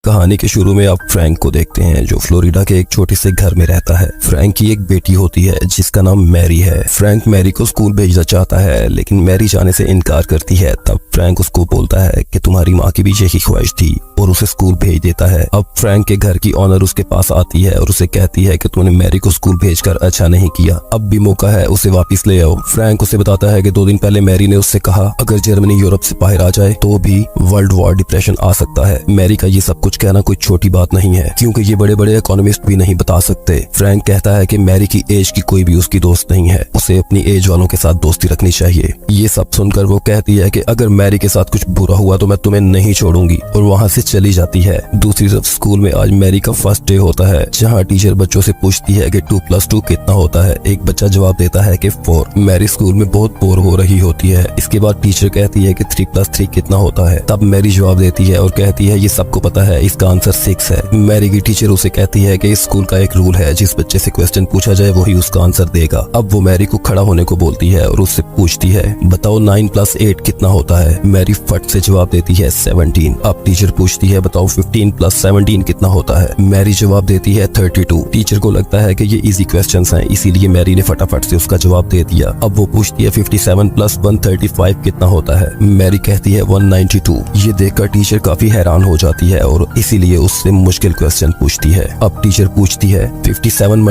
कहानी के शुरू में आप फ्रैंक को देखते हैं जो फ्लोरिडा के एक छोटे से घर में रहता है। फ्रैंक की एक बेटी होती है जिसका नाम मैरी है। फ्रैंक मैरी को स्कूल भेजना चाहता है लेकिन मैरी जाने से इनकार करती है। तब फ्रैंक उसको बोलता है कि तुम्हारी माँ की भी यही ख्वाहिश थी और उसे स्कूल भेज देता है। अब फ्रैंक के घर की ऑनर उसके पास आती है और उसे कहती है कि तुमने मैरी को स्कूल भेजकर अच्छा नहीं किया, अब भी मौका है उसे वापस ले आओ। फ्रैंक उसे बताता है कि 2 दिन पहले मैरी ने उससे कहा अगर जर्मनी यूरोप से बाहर आ जाए तो भी वर्ल्ड वॉर डिप्रेशन आ सकता है। मैरी का ये सब कुछ कहना कोई छोटी बात नहीं है क्योंकि ये बड़े बड़े इकोनॉमिस्ट भी नहीं बता सकते। फ्रैंक कहता है कि मैरी की एज की कोई भी उसकी दोस्त नहीं है, उसे अपनी एज वालों के साथ दोस्ती रखनी चाहिए। ये सब सुनकर वो कहती है कि अगर मैरी के साथ कुछ बुरा हुआ तो मैं तुम्हें नहीं छोड़ूंगी और वहाँ से चली जाती है। दूसरी तरफ स्कूल में आज मैरी का फर्स्ट डे होता है जहाँ टीचर बच्चों से पूछती है कि 2+2 कितना होता है। एक बच्चा जवाब देता है कि 4। मैरी स्कूल में बहुत बोर हो रही होती है। इसके बाद टीचर कहती है कि 3+3 कितना होता है। तब मैरी जवाब देती है और कहती है ये सबको पता है, इसका आंसर 6 है। मैरी की टीचर उसे कहती है कि इस स्कूल का एक रूल है, जिस बच्चे से क्वेश्चन पूछा जाए वही उसका आंसर देगा। अब वो मैरी को खड़ा होने को बोलती है और उससे पूछती है बताओ 9+8 कितना होता है। मैरी फट से जवाब देती है 17। अब टीचर पूछती है बताओ 15+17 कितना होता है। मैरी जवाब देती है 32। टीचर को लगता है कि ये इजी क्वेश्चंस हैं, इसीलिए मैरी ने फटाफट से उसका जवाब दे दिया। अब वो पूछती है 57+135 कितना होता है। मैरी कहती है 192। ये देखकर टीचर काफी हैरान हो जाती है और इसीलिए उससे मुश्किल क्वेश्चन पूछती है। अब टीचर पूछती है 57 ×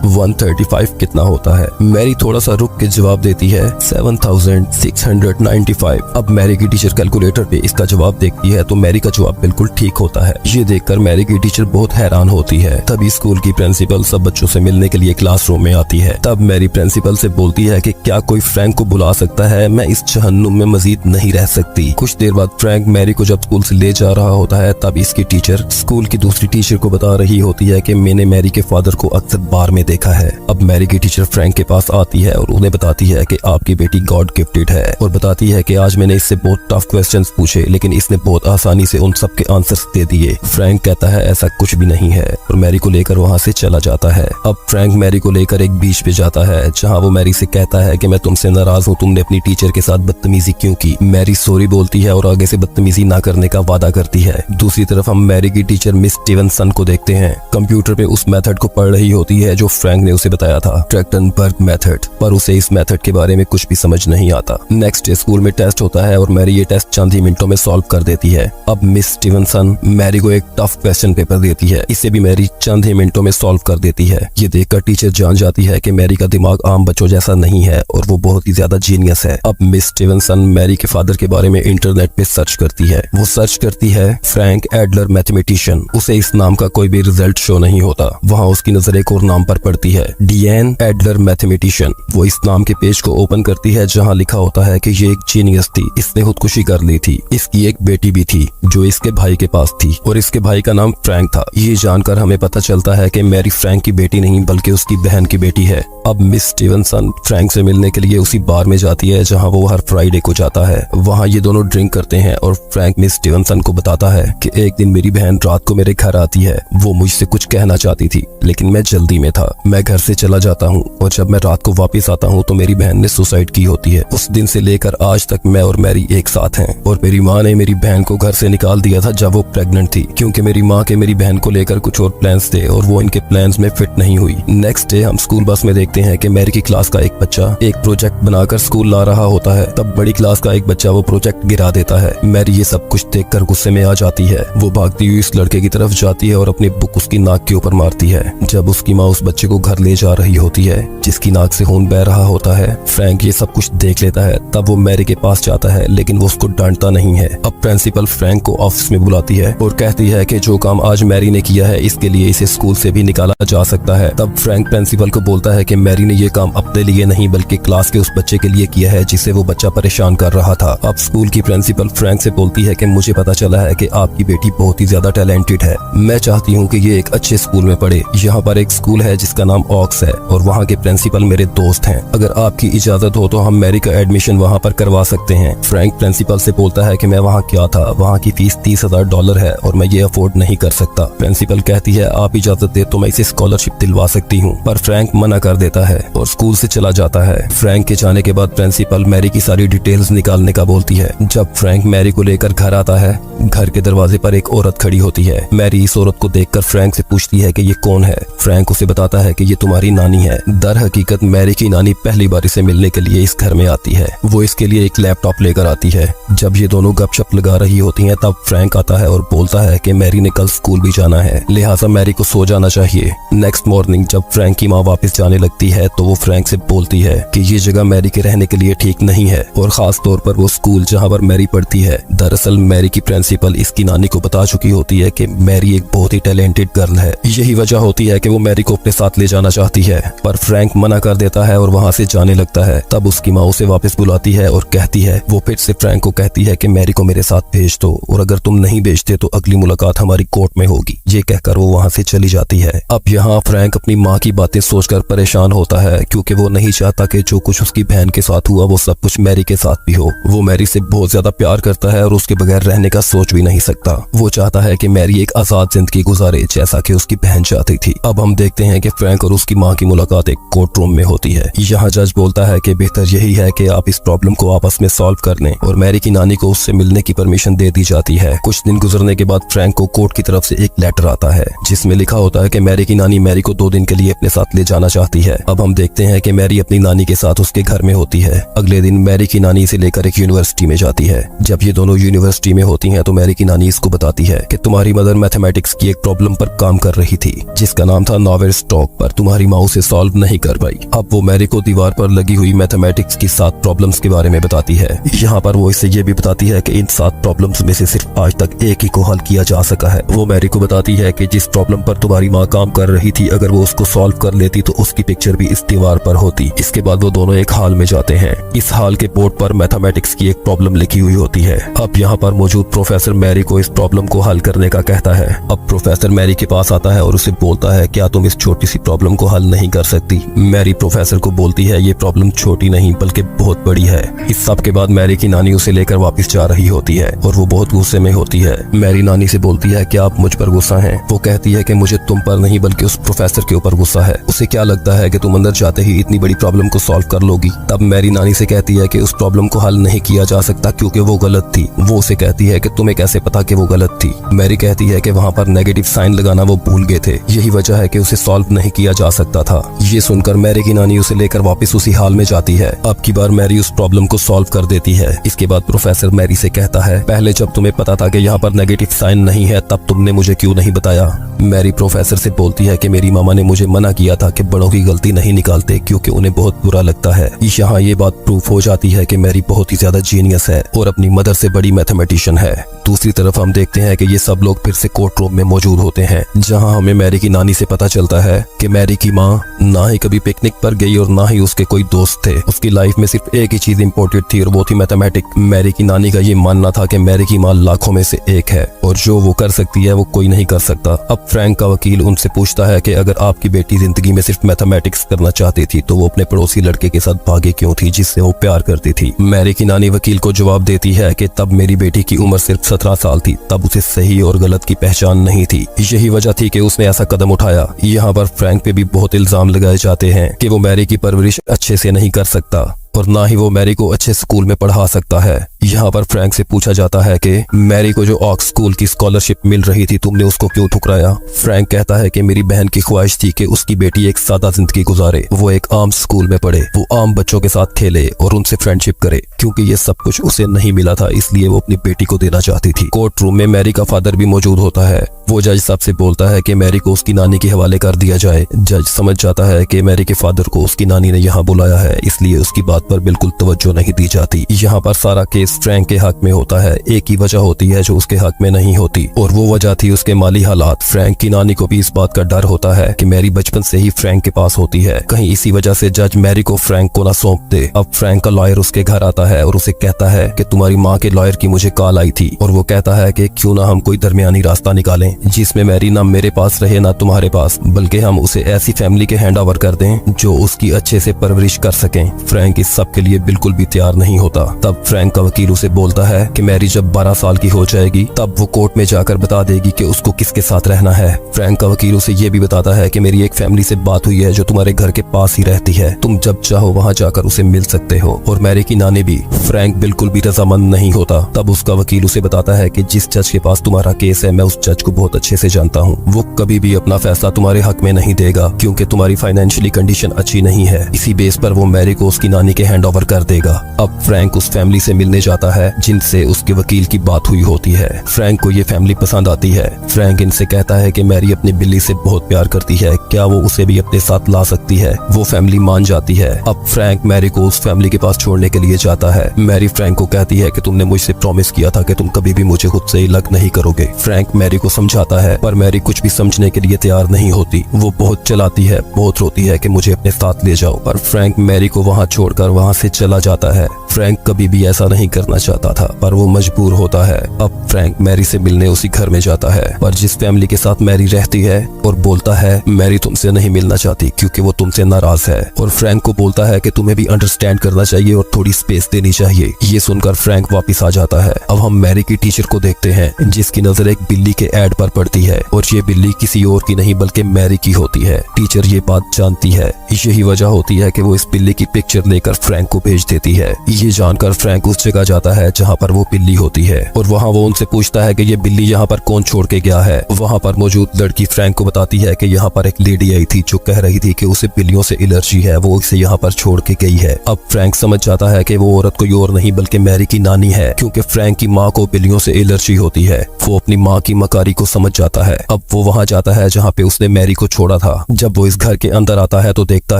135 कितना होता है। मैरी थोड़ा सा रुक के जवाब देती है 7695। अब मैरी की टीचर कैलकुलेटर पे इसका जवाब देखती है तो मैरी का जवाब बिल्कुल ठीक होता है। ये देखकर मैरी की टीचर बहुत हैरान होती है। तभी स्कूल की प्रिंसिपल सब बच्चों से मिलने के लिए क्लासरूम में आती है। तब मैरी प्रिंसिपल से बोलती है कि क्या कोई फ्रैंक को बुला सकता है, मैं इस जहन्नुम में मजीद नहीं रह सकती। कुछ देर बाद फ्रैंक मैरी को जब स्कूल से ले जा रहा होता है तब इसकी टीचर स्कूल की दूसरी टीचर को बता रही होती है कि मैंने मैरी के फादर को अक्सर बार में देखा है। अब मैरी की टीचर फ्रैंक के पास आती है और उन्हें बताती है कि आपकी बेटी गॉड गिफ्टेड है और बताती है कि आज मैंने इससे बहुत टफ क्वेश्चंस पूछे लेकिन इसने बहुत आसानी से उन सब के आंसर्स दे दिए। फ्रैंक कहता है ऐसा कुछ भी नहीं है और मैरी को लेकर वहाँ से चला जाता है। अब फ्रैंक मैरी को लेकर एक बीच पे जाता है जहाँ वो मैरी से कहता है कि मैं तुमसे नाराज हूँ, तुमने अपनी टीचर के साथ बदतमीजी क्यों की। मैरी सॉरी बोलती है और आगे से बदतमीजी ना करने का वादा करती है। दूसरी तरफ हम मैरी की टीचर मिस स्टीवनसन को देखते हैं। कंप्यूटर पे उस मेथड को पढ़ रही होती है जो फ्रैंक ने उसे बताया था, ट्रैक्टनबर्ग मेथड, पर उसे इस मेथड के बारे में कुछ भी समझ नहीं आता। नेक्स्ट डे स्कूल में टेस्ट होता है और मैरी ये टेस्ट चंद ही मिनटों में सॉल्व कर देती है। अब मिस स्टीवनसन मैरी को एक टफ क्वेश्चन पेपर देती है, इसे भी मैरी चंद ही मिनटों में सॉल्व कर देती है। ये देखकर टीचर जान जाती है कि मैरी का दिमाग आम बच्चों जैसा नहीं है और वो बहुत ही ज्यादा जीनियस है। अब मिस स्टीवनसन मैरी के फादर के बारे में इंटरनेट पे सर्च करती है। वो सर्च करती है फ्रैंक एडलर मैथमेटिशियन। उसे इस नाम का कोई भी रिजल्ट शो नहीं होता। वहाँ उसकी नजर एक और नाम पर पड़ती है, डिएन एडलर मैथमेटिशियन। वो इस नाम के पेज को ओपन करती है जहाँ लिखा होता है कि ये एक जीनियस थी, इसने खुदकुशी कर ली थी। इसकी एक बेटी भी थी जो इसके भाई के पास थी और इसके भाई का नाम फ्रैंक था। ये जानकर हमें पता चलता है कि मैरी फ्रैंक की बेटी नहीं बल्कि उसकी बहन की बेटी है। अब मिस स्टीवनसन फ्रैंक से मिलने के लिए उसी बार में जाती है जहाँ वो हर फ्राइडे को जाता है। वहाँ ये दोनों ड्रिंक करते हैं और फ्रैंक मिस स्टीवनसन को बताता है कि एक दिन मेरी बहन रात को मेरे घर आती है। वो मुझसे कुछ कहना चाहती थी लेकिन मैं जल्दी में था, मैं घर से चला जाता हूँ और जब मैं रात को वापस आता हूँ तो मेरी बहन ने सुसाइड की होती है। उस दिन से लेकर आज तक मैं और मैरी एक साथ हैं और मेरी माँ ने मेरी बहन को घर से निकाल दिया था जब वो प्रेग्नेंट थी क्योंकि मेरी माँ के मेरी बहन को लेकर कुछ और प्लान्स थे और वो इनके प्लान्स में फिट नहीं हुई। नेक्स्ट डे हम स्कूल बस में देखते हैं कि मैरी की क्लास का एक बच्चा एक प्रोजेक्ट बनाकर स्कूल ला रहा होता है। तब बड़ी क्लास का एक बच्चा वो प्रोजेक्ट गिरा देता है। मैरी ये सब कुछ देखकर गुस्से में आ जाती है। वो भागती हुई इस लड़के की तरफ जाती है और अपनी बुक उसकी नाक के ऊपर मारती है। जब उसकी माँ उस बच्चे को घर ले जा रही होती है जिसकी नाक से खून बह रहा होता है, फ्रैंक ये सब कुछ देख लेता है। तब वो मैरी के पास जाता है लेकिन वो उसको डांटता नहीं है। अब प्रिंसिपल फ्रैंक को ऑफिस में बुलाती है और कहती है कि जो काम आज मैरी ने किया है इसके लिए इसे स्कूल से भी निकाला जा सकता है। तब फ्रैंक प्रिंसिपल को बोलता है कि मैरी ने ये काम अपने लिए नहीं बल्कि क्लास के उस बच्चे के लिए किया है जिसे वो बच्चा परेशान कर रहा था। अब स्कूल की प्रिंसिपल फ्रैंक से बोलती है कि मुझे पता चला है कि आपकी बेटी बहुत ही ज्यादा टैलेंटेड है, मैं चाहती हूँ कि ये एक अच्छे स्कूल में पढ़े। यहाँ पर एक स्कूल है जिसका नाम ऑक्स है और वहाँ के प्रिंसिपल मेरे दोस्त हैं। अगर आपकी इजाजत हो तो हम मैरी का एडमिशन वहाँ पर करवा सकते हैं। फ्रैंक प्रिंसिपल से बोलता है कि मैं वहाँ क्या था, वहाँ की फीस $30,000 है और मैं ये अफोर्ड नहीं कर सकता। प्रिंसिपल कहती है आप इजाजत दे तो मैं इसे स्कॉलरशिप दिलवा सकती हूँ, पर फ्रैंक मना कर देता है और स्कूल से चला जाता है। फ्रैंक के जाने के बाद प्रिंसिपल मैरी की सारी डिटेल्स निकालने का बोलती है। जब फ्रैंक मैरी को लेकर घर आता है, घर के दरवाजे पर एक औरत खड़ी होती है। मैरी इस औरत को देखकर फ्रैंक से पूछती है कि ये कौन है। फ्रैंक उसे बताता है कि ये तुम्हारी नानी है। दर हकीकत मैरी की नानी पहली बार इसे मिलने के लिए इस घर में आती है। वो इसके लिए एक लैपटॉप लेकर आती है। जब ये दोनों गपशप लगा रही होती हैं तब फ्रैंक आता है और बोलता है कि मैरी ने कल स्कूल भी जाना है, लिहाजा मैरी को सो जाना चाहिए। नेक्स्ट मॉर्निंग जब फ्रैंक की माँ वापस जाने लगती है तो वो फ्रैंक से बोलती है कि ये जगह मैरी के रहने के लिए ठीक नहीं है, और खास तौर पर वो स्कूल जहाँ पर मैरी पढ़ती है। दरअसल मैरी की प्रिंसिपल इसकी नानी को बता चुकी होती है कि मैरी एक बहुत ही टैलेंटेड गर्ल है। यही वजह होती है कि वो मैरी को अपने साथ ले जाना चाहती है, पर फ्रैंक मना कर देता है और वहाँ से जाने लगता है। तब उसकी माँ उसे वापस बुलाती है और कहती है, वो फिर से फ्रैंक को कहती है कि मैरी को मेरे साथ भेज दो, और अगर तुम नहीं भेजते तो अगली मुलाकात हमारी कोर्ट में होगी। ये कहकर वो वहाँ से चली जाती है। अब यहाँ फ्रैंक अपनी माँ की बातें सोचकर परेशान होता है, क्योंकि वो नहीं चाहता कि जो कुछ उसकी बहन के साथ हुआ वो सब कुछ मैरी के साथ भी हो। वो मैरी से बहुत ज्यादा प्यार करता है और उसके बगैर रहने का सोच भी नहीं सकता। वो चाहता है कि मैरी एक आजाद जिंदगी गुजारे जैसा कि उसकी बहन चाहती थी। अब हम देखते हैं कि फ्रैंक और उसकी माँ की मुलाकात एक कोर्ट रूम में होती है। यहाँ जज बोलता है कि बेहतर यही है कि आप इस प्रॉब्लम को आपस में सॉल्व कर लें, और मैरी की नानी को उससे मिलने की परमिशन दे दी जाती है। कुछ दिन गुजरने के बाद फ्रैंक को कोर्ट की तरफ से एक लेटर आता है जिसमें लिखा होता है कि मैरी की नानी मैरी को 2 दिन के लिए अपने साथ ले जाना चाहती है। अब हम देखते हैं कि मैरी अपनी नानी के साथ उसके घर में होती है। अगले दिन मैरी की नानी इसे लेकर एक यूनिवर्सिटी में जाती है। जब ये दोनों यूनिवर्सिटी में होती हैं तो मैरी की नानी इसको बताती है कि तुम्हारी मदर मैथमेटिक्स की एक प्रॉब्लम पर काम कर रही थी जिसका नाम था नावेरस्टॉक, पर तुम्हारी माँ उसे सॉल्व नहीं कर पाई। अब वो मैरी को दीवार पर लगी हुई मैथमेटिक्स की 7 प्रॉब्लम्स के बारे में बताती है। यहाँ पर वो इससे ये भी बताती है कि इन 7 प्रॉब्लम्स में से सिर्फ आज तक एक ही को हल किया जा सका है। वो मैरी को बताती है कि जिस प्रॉब्लम पर तुम्हारी माँ काम कर रही थी, अगर वो उसको सॉल्व कर लेती तो उसकी पिक्चर भी इस दीवार पर होती। इसके बाद वो दोनों एक हॉल में जाते हैं। इस हॉल के बोर्ड पर मैथमेटिक्स की एक प्रॉब्लम लिखी हुई होती है। अब यहाँ पर मौजूद प्रोफेसर मैरी को इस प्रॉब्लम को हल करने का कहता है। अब प्रोफेसर मैरी के पास आता है और उसे बोलता है, क्या तुम इस छोटी सी प्रॉब्लम को हल नहीं कर सकती? मैरी प्रोफेसर को बोलती है, ये प्रॉब्लम छोटी नहीं बल्कि बहुत बड़ी है। इस सब के बाद मैरी की नानी उसे लेकर वापस जा रही होती है और वो बहुत गुस्से में होती है। मैरी नानी से बोलती है, क्या आप मुझ पर गुस्सा हैं? वो कहती है कि मुझे तुम पर नहीं बल्कि उस प्रोफेसर के ऊपर गुस्सा है। उसे क्या लगता है कि तुम अंदर जाते ही इतनी बड़ी प्रॉब्लम को सॉल्व कर लोगी? तब मैरी नानी से कहती है कि उस प्रॉब्लम को हल नहीं किया जा सकता क्योंकि वो गलत थी। वो उसे कहती है कि तुम्हें कैसे पता कि वो गलत थी? मैरी कहती है कि वहाँ पर नेगेटिव साइन लगाना वो भूल गए थे, यही वजह है कि उसे सॉल्व नहीं किया जा सकता था। ये सुनकर मैरी की नानी उसे लेकर वापस उसी हाल में जाती है। अब की बार मैरी उस प्रॉब्लम को सॉल्व कर देती है। इसके बाद प्रोफेसर मैरी से कहता है, पहले जब तुम्हें पता था कि यहाँ पर नेगेटिव साइन नहीं है तब तुमने मुझे क्यों नहीं बताया? मैरी प्रोफेसर से बोलती है कि मेरी मामा ने मुझे मना किया था कि बड़ों की गलती नहीं निकालते क्योंकि उन्हें बहुत बुरा लगता है। यहाँ ये बात प्रूफ हो जाती है कि मैरी बहुत ही ज्यादा जीनियस है और अपनी मदर से बड़ी मैथमेटिशियन है। दूसरी तरफ हम देखते हैं कि ये सब लोग फिर से कोर्ट रूम में मौजूद होते हैं, जहां हमें मैरी की नानी से पता चलता है कि मैरी की माँ ना ही कभी पिकनिक पर गई और ना ही उसके कोई दोस्त थे। उसकी लाइफ में सिर्फ एक ही चीज इम्पोर्टेंट थी और वो थी मैथमेटिक्स। मैरी की नानी का ये मानना था कि मैरी की माँ लाखों में से एक है और जो वो कर सकती है वो कोई नहीं कर सकता। अब फ्रैंक का वकील उनसे पूछता है कि अगर आपकी बेटी जिंदगी में सिर्फ मैथमेटिक्स करना चाहती थी तो वो अपने पड़ोसी लड़के के साथ भागे क्यों थी जिससे वो प्यार करती थी? मैरी की नानी वकील को जवाब देती है कि तब मेरी बेटी की उम्र सिर्फ 17 साल थी, तब उसे सही और गलत की पहचान नहीं थी, यही वजह थी कि उसने ऐसा कदम उठाया। यहाँ पर फ्रैंक पे भी बहुत इल्जाम लगाए जाते हैं कि वो मैरी की परवरिश अच्छे से नहीं कर सकता और ना ही वो मैरी को अच्छे स्कूल में पढ़ा सकता है। यहाँ पर फ्रैंक से पूछा जाता है कि मैरी को जो ऑक्स स्कूल की स्कॉलरशिप मिल रही थी तुमने उसको क्यों ठुकराया? फ्रैंक कहता है कि मेरी बहन की ख्वाहिश थी कि उसकी बेटी एक सादा जिंदगी गुजारे, वो एक आम स्कूल में पढ़े, वो आम बच्चों के साथ खेले और उनसे फ्रेंडशिप करे। क्योंकि ये सब कुछ उसे नहीं मिला था इसलिए वो अपनी बेटी को देना चाहती थी। कोर्ट रूम में मैरी का फादर भी मौजूद होता है। वो जज साहब से बोलता है कि मैरी को उसकी नानी के हवाले कर दिया जाए। जज समझ जाता है कि मैरी के फादर को उसकी नानी ने यहाँ बुलाया है, इसलिए उसकी बात पर बिल्कुल तवज्जो नहीं दी जाती। यहाँ पर सारा केस फ्रैंक के हक में होता है। एक ही वजह होती है जो उसके हक में नहीं होती और वो वजह थी उसके माली हालात। फ्रैंक की नानी को भी इस बात का डर होता है कि मैरी बचपन से ही फ्रैंक के पास होती है, कहीं इसी वजह से जज मैरी को फ्रैंक को ना सौंप दे। अब फ्रैंक का लॉयर उसके घर आता है और उसे कहता है कि तुम्हारी माँ के लॉयर की मुझे कॉल आई थी और वो कहता है कि क्यों ना हम कोई दरमियानी रास्ता निकालें जिसमें मैरी ना मेरे पास रहे ना तुम्हारे पास, बल्कि हम उसे ऐसी फैमिली के हैंड ओवर कर दें जो उसकी अच्छे से परवरिश कर सकें। फ्रैंक इस सब के लिए बिल्कुल भी तैयार नहीं होता। तब फ्रैंक का वकील उसे बोलता है कि मैरी जब 12 साल की हो जाएगी तब वो कोर्ट में जाकर बता देगी कि उसको किसके साथ रहना है। फ्रैंक का वकील उसे ये भी बताता है कि मेरी एक फैमिली से बात हुई है जो तुम्हारे घर के पास ही रहती है, तुम जब चाहो वहाँ जाकर उसे मिल सकते हो। और मैरी की नानी भी। फ्रैंक बिल्कुल भी रजामंद नहीं होता। तब उसका वकील उसे बताता है कि जिस जज के पास तुम्हारा केस है मैं उस जज को बहुत अच्छे से जानता हूँ, वो कभी भी अपना फैसला तुम्हारे हक में नहीं देगा क्योंकि तुम्हारी फाइनेंशियली कंडीशन अच्छी नहीं है। इसी बेस पर वो मैरी को उसकी नानी के हैंड ओवर कर देगा। अब फ्रैंक उस फैमिली से मिलने जाता है जिनसे उसके वकील की बात हुई होती है। फ्रैंक को ये फैमिली पसंद आती है। फ्रैंक इनसे कहता है कि मैरी अपनी बिल्ली से बहुत प्यार करती है, क्या वो उसे भी अपने साथ ला सकती है। वो फैमिली मान जाती है। अब फ्रैंक मैरी को उस फैमिली के पास छोड़ने के लिए जाता है। मैरी फ्रैंक को कहती है कि तुमने मुझसे प्रॉमिस किया था कि तुम कभी भी मुझे खुद से अलग नहीं करोगे। फ्रैंक मैरी को समझाता है पर मैरी कुछ भी समझने के लिए तैयार नहीं होती। वो बहुत चलाती है, बहुत रोती है कि मुझे अपने साथ ले जाओ, पर फ्रैंक मैरी को वहाँ छोड़कर वहाँ से चला जाता है। फ्रैंक कभी भी ऐसा नहीं करना चाहता था पर वो मजबूर होता है। अब फ्रैंक मैरी से मिलने उसी घर में जाता है पर जिस फैमिली के साथ मैरी रहती है, और बोलता है मैरी तुमसे नहीं मिलना चाहती क्योंकि वो तुमसे नाराज है। और फ्रैंक को बोलता है कि तुम्हें भी अंडरस्टैंड करना चाहिए और थोड़ी स्पेस देनी चाहिए। ये सुनकर फ्रैंक वापस आ जाता है। अब हम मैरी की टीचर को देखते हैं जिसकी नजर एक बिल्ली के एड पर पड़ती है और ये बिल्ली किसी और की नहीं बल्कि मैरी की होती है। टीचर ये बात जानती है। यही वजह होती है कि वो इस बिल्ली की पिक्चर लेकर फ्रैंक को भेज देती है। ये जानकर फ्रैंक उस जगह जाता है जहाँ पर वो बिल्ली होती है और वहाँ वो उनसे पूछता है कि ये बिल्ली यहाँ पर कौन छोड़ के गया है। वहाँ पर मौजूद लड़की फ्रैंक को बताती है कि यहाँ पर एक लेडी आई थी जो कह रही थी कि उसे बिल्लियों से एलर्जी है, वो इसे यहाँ पर छोड़ के गई है। अब फ्रैंक समझ जाता है कि वो औरत कोई और नहीं बल्कि मैरी की नानी है क्योंकि फ्रैंक की माँ को बिल्लियों से एलर्जी होती है। वो अपनी माँ की मकारी को समझ जाता है। अब वो वहाँ जाता है जहाँ पे उसने मैरी को छोड़ा था। जब वो इस घर के अंदर आता है तो देखता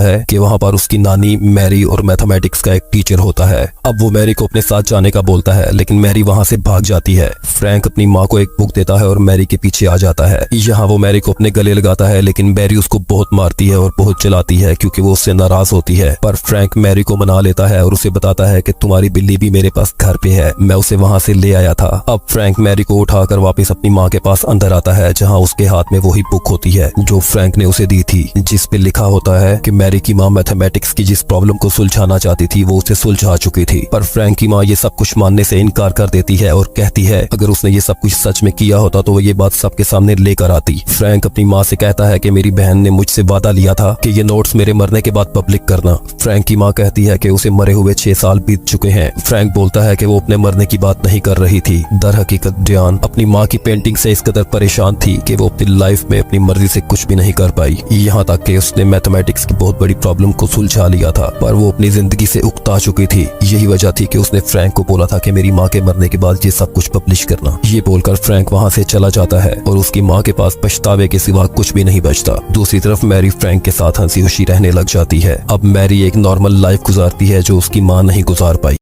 है कि वहाँ पर उसकी नानी, मैरी और मैथमेटिक्स का एक टीचर होता है। अब वो मैरी को अपने साथ जाने का बोलता है लेकिन मैरी वहाँ से भाग जाती है। फ्रैंक अपनी माँ को एक बुक देता है और मैरी के पीछे आ जाता है। यहाँ वो मैरी को अपने गले लगाता है लेकिन मैरी उसको बहुत मारती है और बहुत चलाती है क्योंकि वो उससे नाराज होती है। पर फ्रैंक मैरी को मना लेता है और उसे बताता है कि तुम्हारी बिल्ली भी मेरे पास घर पे है, मैं उसे वहाँ से ले आया था। अब फ्रैंक मैरी को उठाकर वापस अपनी माँ के पास अंदर आता है जहाँ उसके हाथ में वही बुक होती है जो फ्रैंक ने उसे दी थी, जिस पे लिखा होता है कि मैरी की माँ मैथमेटिक्स की जिस प्रॉब्लम को सुलझाना चाहती थी वो उसे सुलझा चुकी थी। पर फ्रैंक की माँ ये सब कुछ मानने से इनकार कर देती है और कहती है अगर उसने ये सब कुछ सच में किया होता तो वो ये बात सबके सामने लेकर आती। फ्रैंक अपनी माँ से कहता है कि मेरी बहन ने मुझसे वादा लिया था कि ये नोट्स मेरे मरने के बाद पब्लिक करना। फ्रैंक की माँ कहती है कि उसे मरे हुए 6 साल बीत चुके हैं। फ्रैंक बोलता है कि वो अपने मरने की बात नहीं कर रही थी। दर हकीकत डियान अपनी माँ की पेंटिंग से इस कदर परेशान थी कि वो अपनी लाइफ में अपनी मर्जी से कुछ भी नहीं कर पाई, यहाँ तक कि उसने मैथमेटिक्स की बहुत बड़ी प्रॉब्लम को सुलझा लिया था पर वो अपनी जिंदगी से उकता चुकी थी। यही वजह थी कि उसने फ्रैंक को बोला था कि मेरी माँ के मरने के बाद ये सब कुछ पब्लिश करना। ये बोलकर फ्रैंक वहाँ से चला जाता है और उसकी माँ के पास पछतावे के सिवा कुछ भी नहीं बचता। दूसरी तरफ मैरी फ्रैंक के साथ हंसी खुशी रहने लग जाती है। अब मैरी एक नॉर्मल लाइफ गुजारती है जो उसकी माँ नहीं गुजार पाई।